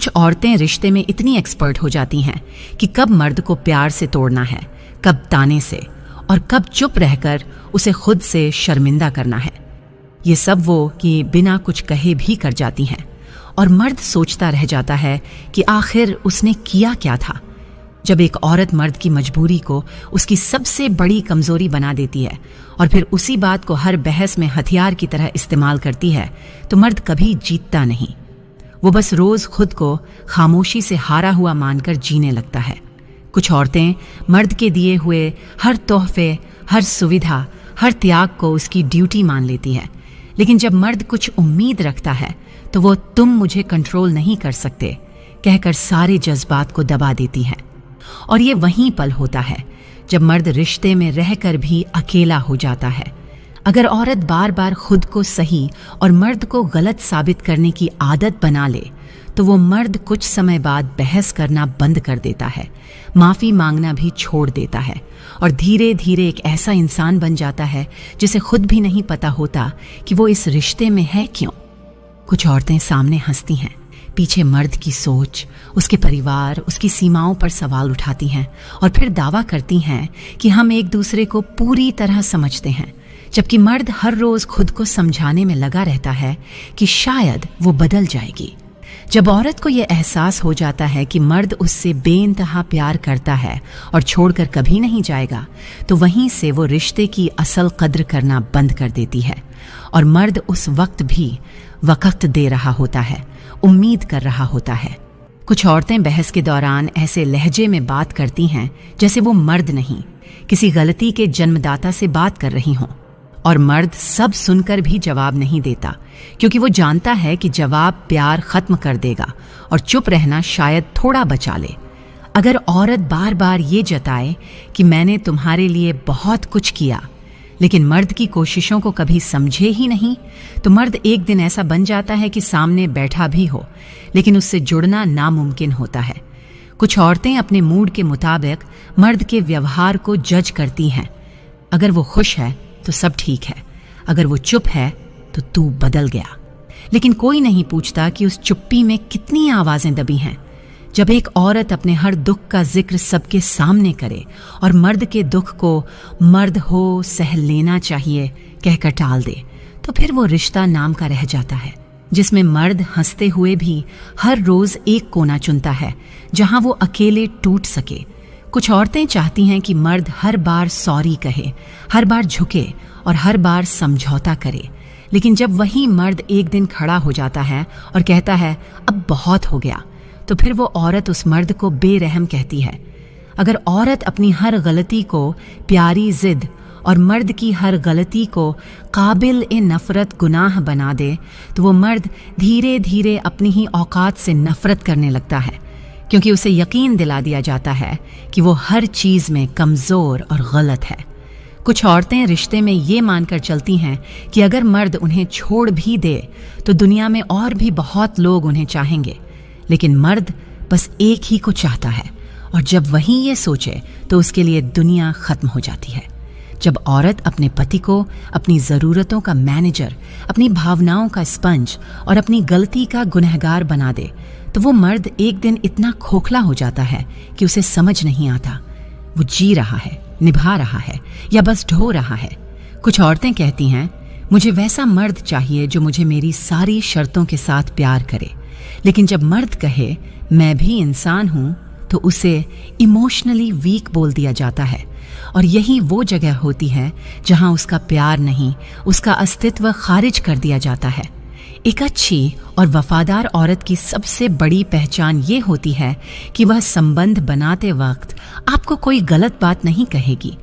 कुछ औरतें रिश्ते में इतनी एक्सपर्ट हो जाती हैं कि कब मर्द को प्यार से तोड़ना है, कब ताने से, और कब चुप रहकर उसे खुद से शर्मिंदा करना है। ये सब वो कि बिना कुछ कहे भी कर जाती हैं और मर्द सोचता रह जाता है कि आखिर उसने किया क्या था। जब एक औरत मर्द की मजबूरी को उसकी सबसे बड़ी कमजोरी बना देती है और फिर उसी बात को हर बहस में हथियार की तरह इस्तेमाल करती है, तो मर्द कभी जीतता नहीं। वो बस रोज खुद को खामोशी से हारा हुआ मानकर जीने लगता है। कुछ औरतें मर्द के दिए हुए हर तोहफे, हर सुविधा, हर त्याग को उसकी ड्यूटी मान लेती है, लेकिन जब मर्द कुछ उम्मीद रखता है तो वो तुम मुझे कंट्रोल नहीं कर सकते कहकर सारे जज्बात को दबा देती है। और ये वहीं पल होता है जब मर्द रिश्ते में रहकर भी अकेला हो जाता है। अगर औरत बार बार खुद को सही और मर्द को गलत साबित करने की आदत बना ले तो वो मर्द कुछ समय बाद बहस करना बंद कर देता है, माफी मांगना भी छोड़ देता है और धीरे धीरे एक ऐसा इंसान बन जाता है जिसे खुद भी नहीं पता होता कि वो इस रिश्ते में है क्यों। कुछ औरतें सामने हंसती हैं, पीछे मर्द की सोच, उसके परिवार, उसकी सीमाओं पर सवाल उठाती हैं और फिर दावा करती हैं कि हम एक दूसरे को पूरी तरह समझते हैं, जबकि मर्द हर रोज खुद को समझाने में लगा रहता है कि शायद वो बदल जाएगी। जब औरत को यह एहसास हो जाता है कि मर्द उससे बेइंतहा प्यार करता है और छोड़कर कभी नहीं जाएगा, तो वहीं से वो रिश्ते की असल कद्र करना बंद कर देती है और मर्द उस वक्त भी वक्त दे रहा होता है, उम्मीद कर रहा होता है। कुछ औरतें बहस के दौरान ऐसे लहजे में बात करती हैं जैसे वो मर्द नहीं, किसी गलती के जन्मदाता से बात कर रही हों, और मर्द सब सुनकर भी जवाब नहीं देता क्योंकि वो जानता है कि जवाब प्यार खत्म कर देगा और चुप रहना शायद थोड़ा बचा ले। अगर औरत बार बार ये जताए कि मैंने तुम्हारे लिए बहुत कुछ किया लेकिन मर्द की कोशिशों को कभी समझे ही नहीं, तो मर्द एक दिन ऐसा बन जाता है कि सामने बैठा भी हो लेकिन उससे जुड़ना नामुमकिन होता है। कुछ औरतें अपने मूड के मुताबिक मर्द के व्यवहार को जज करती हैं। अगर वो खुश है तो सब ठीक है, अगर वो चुप है तो तू बदल गया। लेकिन कोई नहीं पूछता कि उस चुप्पी में कितनी आवाजें दबी हैं। जब एक औरत अपने हर दुख का जिक्र सबके सामने करे और मर्द के दुख को मर्द हो सह लेना चाहिए कहकर टाल दे, तो फिर वो रिश्ता नाम का रह जाता है जिसमें मर्द हंसते हुए भी हर रोज एक कोना चुनता है जहां वो अकेले टूट सके। कुछ औरतें चाहती हैं कि मर्द हर बार सॉरी कहे, हर बार झुके और हर बार समझौता करे, लेकिन जब वही मर्द एक दिन खड़ा हो जाता है और कहता है अब बहुत हो गया, तो फिर वो औरत उस मर्द को बेरहम कहती है। अगर औरत अपनी हर गलती को प्यारी जिद और मर्द की हर गलती को काबिल ए नफरत गुनाह बना दे, तो वो मर्द धीरे धीरे अपनी ही औकात से नफरत करने लगता है क्योंकि उसे यकीन दिला दिया जाता है कि वो हर चीज में कमजोर और गलत है। कुछ औरतें रिश्ते में ये मानकर चलती हैं कि अगर मर्द उन्हें छोड़ भी दे तो दुनिया में और भी बहुत लोग उन्हें चाहेंगे, लेकिन मर्द बस एक ही को चाहता है और जब वही ये सोचे तो उसके लिए दुनिया खत्म हो जाती है। जब औरत अपने पति को अपनी ज़रूरतों का मैनेजर, अपनी भावनाओं का स्पंज और अपनी गलती का गुनहगार बना दे, तो वो मर्द एक दिन इतना खोखला हो जाता है कि उसे समझ नहीं आता वो जी रहा है, निभा रहा है या बस ढो रहा है। कुछ औरतें कहती हैं मुझे वैसा मर्द चाहिए जो मुझे मेरी सारी शर्तों के साथ प्यार करे, लेकिन जब मर्द कहे मैं भी इंसान हूं तो उसे इमोशनली वीक बोल दिया जाता है और यही वो जगह होती है जहां उसका प्यार नहीं, उसका अस्तित्व खारिज कर दिया जाता है। एक अच्छी और वफादार औरत की सबसे बड़ी पहचान ये होती है कि वह संबंध बनाते वक्त आपको कोई गलत बात नहीं कहेगी,